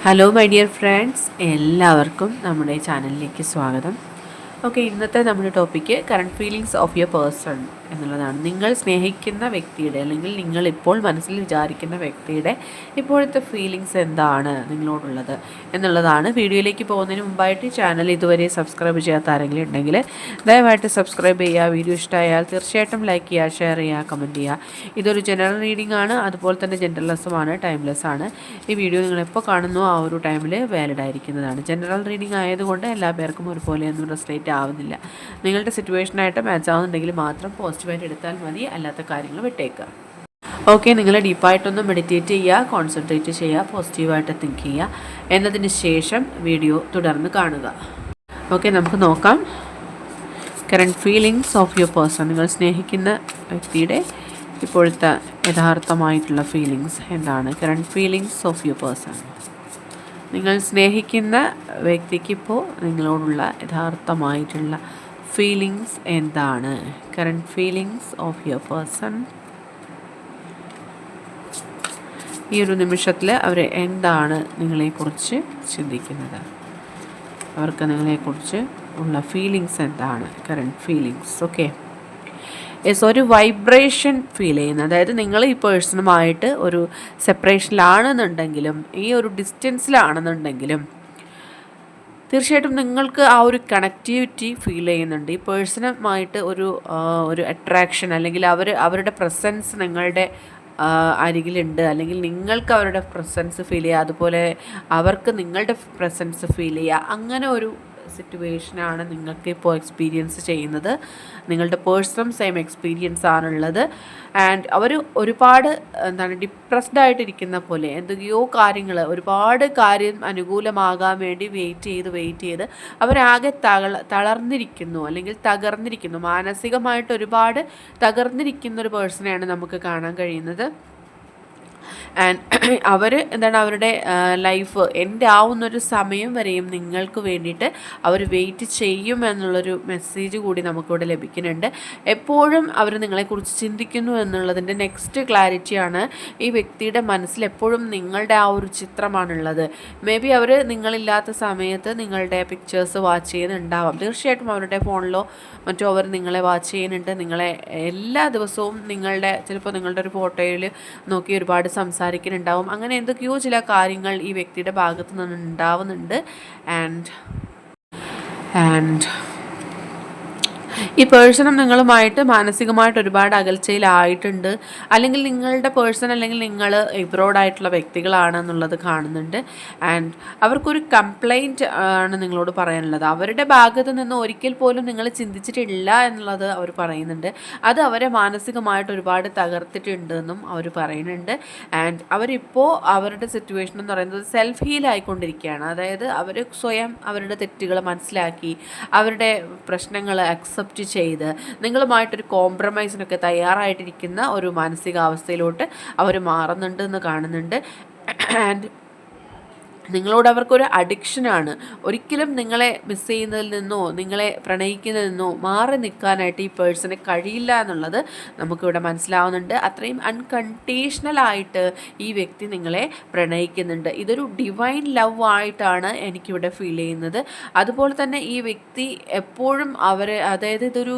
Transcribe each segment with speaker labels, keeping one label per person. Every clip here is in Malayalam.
Speaker 1: ഹലോ മൈ ഡിയർ ഫ്രണ്ട്സ്, എല്ലാവർക്കും നമ്മുടെ ചാനലിലേക്ക് സ്വാഗതം. ഓക്കെ, ഇന്നത്തെ നമ്മുടെ topic current feelings of your person എന്നുള്ളതാണ്. നിങ്ങൾ സ്നേഹിക്കുന്ന വ്യക്തിയുടെ അല്ലെങ്കിൽ നിങ്ങൾ ഇപ്പോൾ മനസ്സിൽ വിചാരിക്കുന്ന വ്യക്തിയുടെ ഇപ്പോഴത്തെ ഫീലിങ്സ് എന്താണ് നിങ്ങളോടുള്ളത് എന്നുള്ളതാണ്. വീഡിയോയിലേക്ക് പോകുന്നതിന് മുമ്പായിട്ട് ഈ ചാനൽ ഇതുവരെ സബ്സ്ക്രൈബ് ചെയ്യാത്ത ആരെങ്കിലും ഉണ്ടെങ്കിൽ ദയവായിട്ട് സബ്സ്ക്രൈബ് ചെയ്യുക. വീഡിയോ ഇഷ്ടമായാൽ തീർച്ചയായിട്ടും ലൈക്ക് ചെയ്യുക, ഷെയർ ചെയ്യുക, കമൻറ്റ് ചെയ്യുക. ഇതൊരു ജനറൽ റീഡിംഗ് ആണ്, അതുപോലെ തന്നെ ജെൻഡർലെസ്സുമാണ്, ടൈംലെസ് ആണ്. ഈ വീഡിയോ നിങ്ങളെപ്പോൾ കാണുന്നു ആ ഒരു ടൈമിൽ വാലിഡ് ആയിരിക്കുന്നതാണ്. ജനറൽ റീഡിംഗ് ആയതുകൊണ്ട് എല്ലാ പേർക്കും ഒരുപോലെയൊന്നും റെസ്ലേറ്റ് ആവുന്നില്ല. നിങ്ങളുടെ സിറ്റുവേഷനായിട്ട് മാച്ച് ആവുന്നുണ്ടെങ്കിൽ മാത്രം പോസിറ്റീവായിട്ട് എടുത്താൽ മതി, അല്ലാത്ത കാര്യങ്ങൾ വിട്ടേക്കുക. ഓക്കെ, നിങ്ങൾ ഡീപ്പായിട്ടൊന്ന് മെഡിറ്റേറ്റ് ചെയ്യുക, കോൺസെൻട്രേറ്റ് ചെയ്യുക, പോസിറ്റീവായിട്ട് തിങ്ക് ചെയ്യുക. എന്നതിന് ശേഷം വീഡിയോ തുടർന്ന് കാണുക. ഓക്കെ, നമുക്ക് നോക്കാം. Current feelings of your person, നിങ്ങൾ സ്നേഹിക്കുന്ന വ്യക്തിയുടെ ഇപ്പോഴത്തെ യഥാർത്ഥമായിട്ടുള്ള ഫീലിങ്സ് എന്താണ്? Current feelings of your person, നിങ്ങൾ സ്നേഹിക്കുന്ന വ്യക്തിക്കിപ്പോൾ നിങ്ങളോടുള്ള യഥാർത്ഥമായിട്ടുള്ള ഫീലിങ്സ് എന്താണ്? Current feelings of your person, ഈ ഒരു നിമിഷത്തിൽ അവർ എന്താണ് നിങ്ങളെക്കുറിച്ച് ചിന്തിക്കുന്നത്? അവർക്ക് നിങ്ങളെക്കുറിച്ച് ഉള്ള ഫീലിങ്സ് എന്താണ്? Current feelings. ഓക്കെ, ഒരു വൈബ്രേഷൻ ഫീൽ ചെയ്യുന്നത്, അതായത് നിങ്ങൾ ഈ പേഴ്സണുമായിട്ട് ഒരു സെപ്പറേഷനിലാണെന്നുണ്ടെങ്കിലും ഈ ഒരു ഡിസ്റ്റൻസിലാണെന്നുണ്ടെങ്കിലും തീർച്ചയായിട്ടും നിങ്ങൾക്ക് ആ ഒരു കണക്റ്റിവിറ്റി ഫീൽ ചെയ്യുന്നുണ്ട്. ഈ പേഴ്സണുമായിട്ട് ഒരു അട്രാക്ഷൻ, അല്ലെങ്കിൽ അവരുടെ പ്രസൻസ് നിങ്ങളുടെ അരികിലുണ്ട്, അല്ലെങ്കിൽ നിങ്ങൾക്ക് അവരുടെ പ്രസൻസ് ഫീൽ ചെയ്യുക, അതുപോലെ അവർക്ക് നിങ്ങളുടെ പ്രസൻസ് ഫീൽ ചെയ്യുക. അങ്ങനെ ഒരു സിറ്റുവേഷനാണ് നിങ്ങൾക്ക് ഇപ്പോൾ എക്സ്പീരിയൻസ് ചെയ്യുന്നത്. നിങ്ങളുടെ പേഴ്സണൽ സെയിം എക്സ്പീരിയൻസ് ആണുള്ളത്. ആൻഡ് അവർ ഒരുപാട് ഡിപ്രസ്ഡ് ആയിട്ടിരിക്കുന്ന പോലെ എന്തൊക്കെയോ കാര്യങ്ങൾ, ഒരുപാട് കാര്യം അനുകൂലമാകാൻ വേണ്ടി വെയിറ്റ് ചെയ്ത് അവരാകെ തളർന്നിരിക്കുന്നു, അല്ലെങ്കിൽ തകർന്നിരിക്കുന്നു. മാനസികമായിട്ട് ഒരുപാട് തകർന്നിരിക്കുന്ന ഒരു പേഴ്സണെയാണ് നമുക്ക് കാണാൻ കഴിയുന്നത്. ആൻഡ് അവരുടെ ലൈഫ് എൻഡ് ആവുന്നൊരു സമയം വരെയും നിങ്ങൾക്ക് വേണ്ടിയിട്ട് അവർ വെയിറ്റ് ചെയ്യും എന്നുള്ളൊരു മെസ്സേജ് കൂടി നമുക്കിവിടെ ലഭിക്കുന്നുണ്ട്. എപ്പോഴും അവർ നിങ്ങളെക്കുറിച്ച് ചിന്തിക്കുന്നു എന്നുള്ളതിൻ്റെ നെക്സ്റ്റ് ക്ലാരിറ്റിയാണ്. ഈ വ്യക്തിയുടെ മനസ്സിൽ എപ്പോഴും നിങ്ങളുടെ ആ ഒരു ചിത്രമാണുള്ളത്. മേ ബി അവർ നിങ്ങളില്ലാത്ത സമയത്ത് നിങ്ങളുടെ പിക്ചേഴ്സ് വാച്ച് ചെയ്യുന്നുണ്ടാവാം. തീർച്ചയായിട്ടും അവരുടെ ഫോണിലോ മറ്റോ അവർ നിങ്ങളെ വാച്ച് ചെയ്യുന്നുണ്ട്. നിങ്ങളെ എല്ലാ ദിവസവും ചിലപ്പോൾ നിങ്ങളുടെ ഒരു ഫോട്ടോയിൽ നോക്കി ഒരുപാട് സംസാരിക്കുന്നുണ്ടാവും. അങ്ങനെ എന്തൊക്കെയോ ചില കാര്യങ്ങൾ ഈ വ്യക്തിയുടെ ഭാഗത്തു നിന്ന് ഉണ്ടാവുന്നുണ്ട്. ആൻഡ് ഈ പേഴ്സണും നിങ്ങളുമായിട്ട് മാനസികമായിട്ട് ഒരുപാട് അകൽച്ചയിലായിട്ടുണ്ട്, അല്ലെങ്കിൽ നിങ്ങളുടെ പേഴ്സൺ അല്ലെങ്കിൽ നിങ്ങൾ എബ്രോഡായിട്ടുള്ള വ്യക്തികളാണെന്നുള്ളത് കാണുന്നുണ്ട്. ആൻഡ് അവർക്കൊരു കംപ്ലൈൻറ്റ് ആണ് നിങ്ങളോട് പറയാനുള്ളത്. അവരുടെ ഭാഗത്ത് നിന്ന് ഒരിക്കൽ പോലും നിങ്ങൾ ചിന്തിച്ചിട്ടില്ല എന്നുള്ളത് അവർ പറയുന്നുണ്ട്. അത് അവരെ മാനസികമായിട്ട് ഒരുപാട് തകർത്തിട്ടുണ്ട് എന്നും അവർ പറയുന്നുണ്ട്. ആൻഡ് അവരിപ്പോൾ അവരുടെ സിറ്റുവേഷൻ എന്ന് പറയുന്നത് സെൽഫ് ഹീൽ ആയിക്കൊണ്ടിരിക്കുകയാണ്. അതായത് അവർ സ്വയം അവരുടെ തെറ്റുകൾ മനസ്സിലാക്കി അവരുടെ പ്രശ്നങ്ങൾ അക്സെപ്റ്റ് ചെയ്ത് നിങ്ങളുമായിട്ടൊരു കോംപ്രമൈസിനൊക്കെ തയ്യാറായിട്ടിരിക്കുന്ന ഒരു മാനസികാവസ്ഥയിലോട്ട് അവർ മാറുന്നുണ്ട് എന്ന് കാണുന്നുണ്ട്. ആൻഡ് നിങ്ങളോട് അവർക്കൊരു അഡിക്ഷനാണ്. ഒരിക്കലും നിങ്ങളെ മിസ് ചെയ്യുന്നതിൽ നിന്നോ നിങ്ങളെ പ്രണയിക്കുന്നതിൽ നിന്നോ മാറി നിൽക്കാനായിട്ട് ഈ പേഴ്സണ് കഴിയില്ല എന്നുള്ളത് നമുക്കിവിടെ മനസ്സിലാവുന്നുണ്ട്. അത്രയും അൺകണ്ടീഷണലായിട്ട് ഈ വ്യക്തി നിങ്ങളെ പ്രണയിക്കുന്നുണ്ട്. ഇതൊരു ഡിവൈൻ ലവ് ആയിട്ടാണ് എനിക്കിവിടെ ഫീൽ ചെയ്യുന്നത്. അതുപോലെ തന്നെ ഈ വ്യക്തി എപ്പോഴും അതായത് ഇതൊരു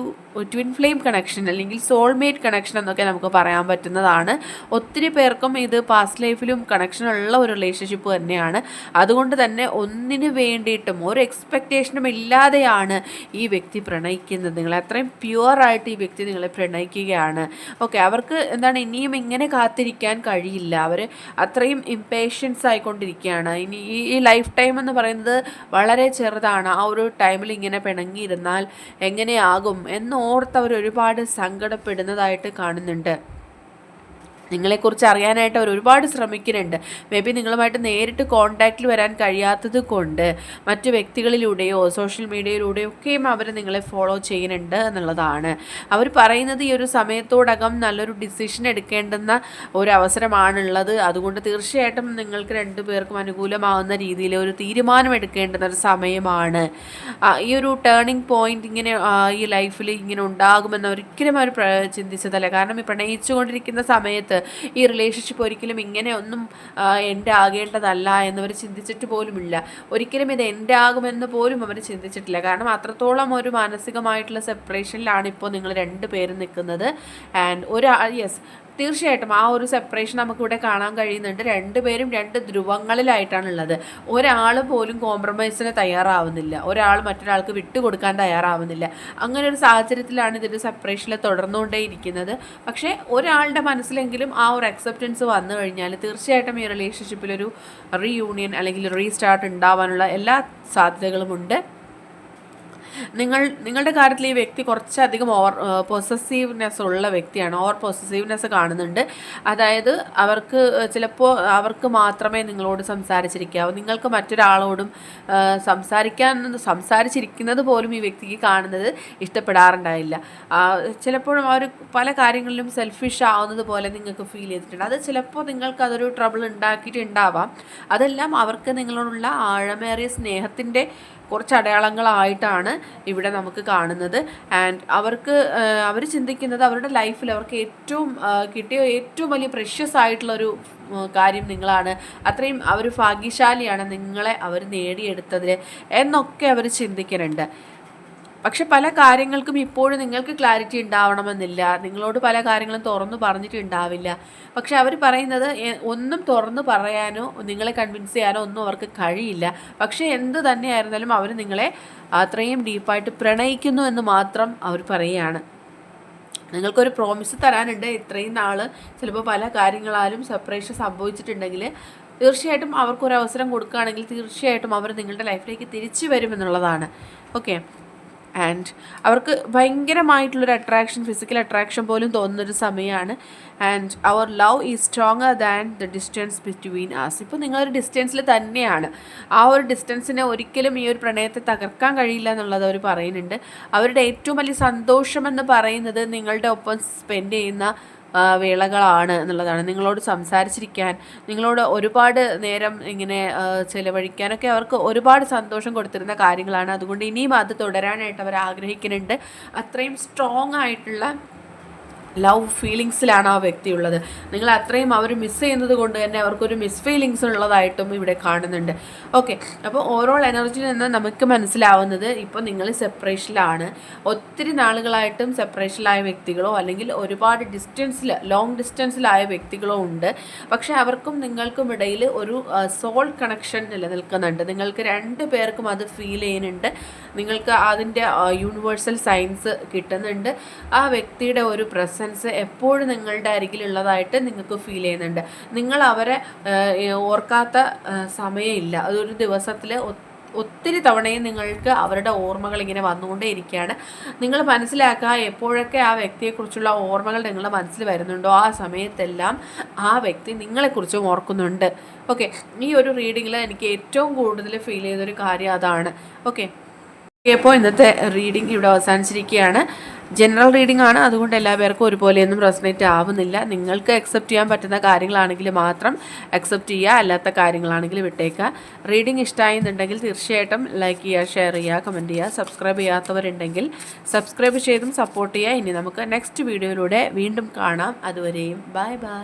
Speaker 1: ട്വിൻ ഫ്ലെയിം കണക്ഷൻ അല്ലെങ്കിൽ സോൾമേറ്റ് കണക്ഷൻ എന്നൊക്കെ നമുക്ക് പറയാൻ പറ്റുന്നതാണ്. ഒത്തിരി പേർക്കും ഇത് പാസ്റ്റ് ലൈഫിലും കണക്ഷനുള്ള ഒരു റിലേഷൻഷിപ്പ് തന്നെയാണ്. അതുകൊണ്ട് തന്നെ ഒന്നിനു വേണ്ടിയിട്ടും ഒരു എക്സ്പെക്റ്റേഷനും ഇല്ലാതെയാണ് ഈ വ്യക്തി പ്രണയിക്കുന്നത്. നിങ്ങളെ അത്രയും പ്യുവറായിട്ട് ഈ വ്യക്തി നിങ്ങളെ പ്രണയിക്കുകയാണ്. ഓക്കെ, അവർക്ക് ഇനിയും ഇങ്ങനെ കാത്തിരിക്കാൻ കഴിയില്ല. അവർ അത്രയും ഇംപേഷ്യൻസ് ആയിക്കൊണ്ടിരിക്കുകയാണ്. ഇനി ഈ ലൈഫ് ടൈം എന്ന് പറയുന്നത് വളരെ ചെറുതാണ്. ആ ഒരു ടൈമിൽ ഇങ്ങനെ പിണങ്ങിയിരുന്നാൽ എങ്ങനെയാകും എന്നോർത്ത് അവർ ഒരുപാട് സങ്കടപ്പെടുന്നതായിട്ട് കാണുന്നുണ്ട്. നിങ്ങളെക്കുറിച്ച് അറിയാനായിട്ട് അവർ ഒരുപാട് ശ്രമിക്കുന്നുണ്ട്. മേ ബി നിങ്ങളുമായിട്ട് നേരിട്ട് കോൺടാക്റ്റിൽ വരാൻ കഴിയാത്തത് കൊണ്ട് മറ്റു വ്യക്തികളിലൂടെയോ സോഷ്യൽ മീഡിയയിലൂടെയോ ഒക്കെയും അവർ നിങ്ങളെ ഫോളോ ചെയ്യുന്നുണ്ട് എന്നുള്ളതാണ്. അവർ പറയുന്നത് ഈ ഒരു സമയത്തോടകം നല്ലൊരു ഡിസിഷൻ എടുക്കേണ്ടുന്ന ഒരു അവസരമാണുള്ളത്. അതുകൊണ്ട് തീർച്ചയായിട്ടും നിങ്ങൾക്ക് രണ്ടുപേർക്കും അനുകൂലമാകുന്ന രീതിയിൽ ഒരു തീരുമാനം എടുക്കേണ്ടുന്ന ഒരു സമയമാണ്. ഈ ഒരു ടേണിംഗ് പോയിന്റ് ഇങ്ങനെ ഈ ലൈഫിൽ ഇങ്ങനെ ഉണ്ടാകുമെന്ന് ഒരിക്കലും അവർ ചിന്തിച്ചതല്ല. കാരണം ഈ പ്രണയിച്ചുകൊണ്ടിരിക്കുന്ന സമയത്ത് ഈ റിലേഷൻഷിപ്പ് ഒരിക്കലും ഇങ്ങനെ ഒന്നും എൻ്റെ ആകേണ്ടതല്ല എന്നവർ ചിന്തിച്ചിട്ട് പോലുമില്ല. ഒരിക്കലും ഇത് എൻ്റെ ആകുമെന്ന് പോലും അവർ ചിന്തിച്ചിട്ടില്ല. കാരണം അത്രത്തോളം ഒരു മാനസികമായിട്ടുള്ള സെപ്പറേഷനിലാണ് ഇപ്പോൾ നിങ്ങൾ രണ്ടുപേരും നിൽക്കുന്നത്. ആൻഡ് യെസ്, തീർച്ചയായിട്ടും ആ ഒരു സെപ്പറേഷൻ നമുക്കിവിടെ കാണാൻ കഴിയുന്നുണ്ട്. രണ്ടുപേരും രണ്ട് ധ്രുവങ്ങളിലായിട്ടാണുള്ളത്. ഒരാൾ പോലും കോംപ്രമൈസിന് തയ്യാറാവുന്നില്ല, ഒരാൾ മറ്റൊരാൾക്ക് വിട്ടുകൊടുക്കാൻ തയ്യാറാവുന്നില്ല. അങ്ങനെ ഒരു സാഹചര്യത്തിലാണ് ഇതിൻ്റെ സെപ്പറേഷനിൽ തുടർന്നുകൊണ്ടേയിരിക്കുന്നത്. പക്ഷേ ഒരാളുടെ മനസ്സിലെങ്കിലും ആ ഒരു അക്സെപ്റ്റൻസ് വന്നു കഴിഞ്ഞാൽ തീർച്ചയായിട്ടും ഈ റിലേഷൻഷിപ്പിലൊരു റീയൂണിയൻ അല്ലെങ്കിൽ റീസ്റ്റാർട്ട് ഉണ്ടാവാനുള്ള എല്ലാ സാധ്യതകളുമുണ്ട്. നിങ്ങളുടെ കാര്യത്തിൽ ഈ വ്യക്തി കുറച്ചധികം പൊസസീവ്നെസ് ഉള്ള വ്യക്തിയാണ്. പൊസസീവ്നെസ് കാണുന്നുണ്ട്. അതായത് അവർക്ക് മാത്രമേ നിങ്ങളോട് സംസാരിച്ചിരിക്കാവൂ. നിങ്ങൾക്ക് മറ്റൊരാളോടും സംസാരിച്ചിരിക്കുന്നത് പോലും ഈ വ്യക്തിക്ക് കാണുന്നത് ഇഷ്ടപ്പെടാറുണ്ടായില്ല. ചിലപ്പോഴും അവർ പല കാര്യങ്ങളിലും സെൽഫിഷ് ആവുന്നത് പോലെ നിങ്ങൾക്ക് ഫീൽ ചെയ്തിട്ടുണ്ട്. അത് ചിലപ്പോൾ നിങ്ങൾക്ക് അതൊരു ട്രബിൾ ഉണ്ടാക്കിയിട്ടുണ്ടാവാം. അതെല്ലാം അവർക്ക് നിങ്ങളോടുള്ള ആഴമേറിയ സ്നേഹത്തിൻ്റെ കുറച്ച് അടയാളങ്ങളായിട്ടാണ് ഇവിടെ നമുക്ക് കാണുന്നത്. ആൻഡ് അവർ ചിന്തിക്കുന്നത് അവരുടെ ലൈഫിൽ അവർക്ക് കിട്ടിയ ഏറ്റവും വലിയ പ്രഷ്യസ് ആയിട്ടുള്ളൊരു കാര്യം നിങ്ങളാണ്. അത്രയും അവർ ഭാഗ്യശാലിയാണ് നിങ്ങളെ അവർ നേടിയെടുത്തതിൽ എന്നൊക്കെ അവർ ചിന്തിക്കുന്നുണ്ട്. പക്ഷെ പല കാര്യങ്ങൾക്കും ഇപ്പോഴും നിങ്ങൾക്ക് ക്ലാരിറ്റി ഉണ്ടാവണമെന്നില്ല. നിങ്ങളോട് പല കാര്യങ്ങളും തുറന്നു പറഞ്ഞിട്ടുണ്ടാവില്ല. പക്ഷെ അവർ പറയുന്നത് ഒന്നും തുറന്നു പറയാനോ നിങ്ങളെ കൺവിൻസ് ചെയ്യാനോ ഒന്നും അവർക്ക് കഴിയില്ല. പക്ഷേ എന്ത് തന്നെയായിരുന്നാലും അവർ നിങ്ങളെ അത്രയും ഡീപ്പായിട്ട് പ്രണയിക്കുന്നു എന്ന് മാത്രം അവർ പറയുകയാണ്. നിങ്ങൾക്കൊരു പ്രോമിസ് തരാനുണ്ട്. ഇത്രയും നാൾ ചിലപ്പോൾ പല കാര്യങ്ങളാലും സെപ്പറേഷൻ സംഭവിച്ചിട്ടുണ്ടെങ്കിൽ തീർച്ചയായിട്ടും അവർക്കൊരു അവസരം കൊടുക്കുകയാണെങ്കിൽ തീർച്ചയായിട്ടും അവർ നിങ്ങളുടെ ലൈഫിലേക്ക് തിരിച്ചു വരുമെന്നുള്ളതാണ്. ഓക്കെ. ആൻഡ് അവർക്ക് ഭയങ്കരമായിട്ടുള്ളൊരു ഫിസിക്കൽ അട്രാക്ഷൻ പോലും തോന്നുന്നൊരു സമയമാണ്. And our love is stronger than the distance between us. ഇപ്പോൾ നിങ്ങളൊരു ഡിസ്റ്റൻസിൽ തന്നെയാണ്. ആ ഒരു ഡിസ്റ്റൻസിനെ ഒരിക്കലും ഈ ഒരു പ്രണയത്തെ തകർക്കാൻ കഴിയില്ല എന്നുള്ളത് അവർ പറയുന്നുണ്ട്. അവരുടെ ഏറ്റവും വലിയ സന്തോഷമെന്ന് പറയുന്നത് നിങ്ങളുടെ ഒപ്പം സ്പെൻഡ് ചെയ്യുന്ന വേളകളാണ് എന്നുള്ളതാണ്. നിങ്ങളോട് സംസാരിച്ചിരിക്കാൻ, നിങ്ങളോട് ഒരുപാട് നേരം ഇങ്ങനെ ചിലവഴിക്കാനൊക്കെ അവർക്ക് ഒരുപാട് സന്തോഷം കൊടുത്തിരുന്ന കാര്യങ്ങളാണ്. അതുകൊണ്ട് ഇനിയും അത് തുടരാനായിട്ട് അവർ ആഗ്രഹിക്കുന്നുണ്ട്. അത്രയും സ്ട്രോങ് ആയിട്ടുള്ള ലവ് ഫീലിങ്സിലാണ് ആ വ്യക്തി ഉള്ളത്. നിങ്ങൾ അത്രയും അവർ മിസ് ചെയ്യുന്നത് കൊണ്ട് തന്നെ അവർക്കൊരു മിസ് ഫീലിങ്സ് ഉള്ളതായിട്ടും ഇവിടെ കാണുന്നുണ്ട്. ഓക്കെ. അപ്പോൾ ഓവറോൾ എനർജിയിൽ നിന്ന് നമുക്ക് മനസ്സിലാവുന്നത് ഇപ്പോൾ നിങ്ങൾ സെപ്പറേഷനിലാണ്. ഒത്തിരി നാളുകളായിട്ടും സെപ്പറേഷനിലായ വ്യക്തികളോ അല്ലെങ്കിൽ ഒരുപാട് ലോങ് ഡിസ്റ്റൻസിലായ വ്യക്തികളോ ഉണ്ട്. പക്ഷേ അവർക്കും നിങ്ങൾക്കും ഇടയിൽ ഒരു സോൾ കണക്ഷൻ നിലനിൽക്കുന്നുണ്ട്. നിങ്ങൾക്ക് രണ്ട് പേർക്കും അത് ഫീൽ ചെയ്യുന്നുണ്ട്. നിങ്ങൾക്ക് അതിൻ്റെ യൂണിവേഴ്സൽ സയൻസ് കിട്ടുന്നുണ്ട്. ആ വ്യക്തിയുടെ ഒരു പ്രസൻസ് എപ്പോഴും നിങ്ങളുടെ അരികിലുള്ളതായിട്ട് നിങ്ങൾക്ക് ഫീൽ ചെയ്യുന്നുണ്ട്. നിങ്ങൾ അവരെ ഓർക്കാത്ത സമയമില്ല. അതൊരു ദിവസത്തിൽ ഒത്തിരി തവണയും നിങ്ങൾക്ക് അവരുടെ ഓർമ്മകൾ ഇങ്ങനെ വന്നുകൊണ്ടേ ഇരിക്കുകയാണ്. നിങ്ങൾ മനസ്സിലാക്കുക, എപ്പോഴൊക്കെ ആ വ്യക്തിയെക്കുറിച്ചുള്ള ഓർമ്മകൾ നിങ്ങളുടെ മനസ്സിൽ വരുന്നുണ്ടോ ആ സമയത്തെല്ലാം ആ വ്യക്തി നിങ്ങളെക്കുറിച്ചും ഓർക്കുന്നുണ്ട്. ഓക്കെ. ഈ ഒരു റീഡിങ്ങിൽ എനിക്ക് ഏറ്റവും കൂടുതൽ ഫീൽ ചെയ്തൊരു കാര്യം അതാണ്. ഓക്കെ. അപ്പോൾ ഇന്നത്തെ റീഡിംഗ് ഇവിടെ അവസാനിച്ചിരിക്കുകയാണ്. ജനറൽ റീഡിംഗ് ആണ്, അതുകൊണ്ട് എല്ലാ പേർക്കും ഒരുപോലെയൊന്നും റെസനേറ്റ് ആവുന്നില്ല. നിങ്ങൾക്ക് അക്സെപ്റ്റ് ചെയ്യാൻ പറ്റുന്ന കാര്യങ്ങളാണെങ്കിൽ മാത്രം അക്സെപ്റ്റ് ചെയ്യുക, അല്ലാത്ത കാര്യങ്ങളാണെങ്കിൽ വിട്ടേക്കുക. റീഡിംഗ് ഇഷ്ടമായെന്നുണ്ടെങ്കിൽ തീർച്ചയായിട്ടും ലൈക്ക് ചെയ്യുക, ഷെയർ ചെയ്യുക, കമൻറ്റ് ചെയ്യുക. സബ്സ്ക്രൈബ് ചെയ്യാത്തവരുണ്ടെങ്കിൽ സബ്സ്ക്രൈബ് ചെയ്തും സപ്പോർട്ട് ചെയ്യുക. ഇനി നമുക്ക് നെക്സ്റ്റ് വീഡിയോയിലൂടെ വീണ്ടും കാണാം. അതുവരെയും ബൈ ബൈ.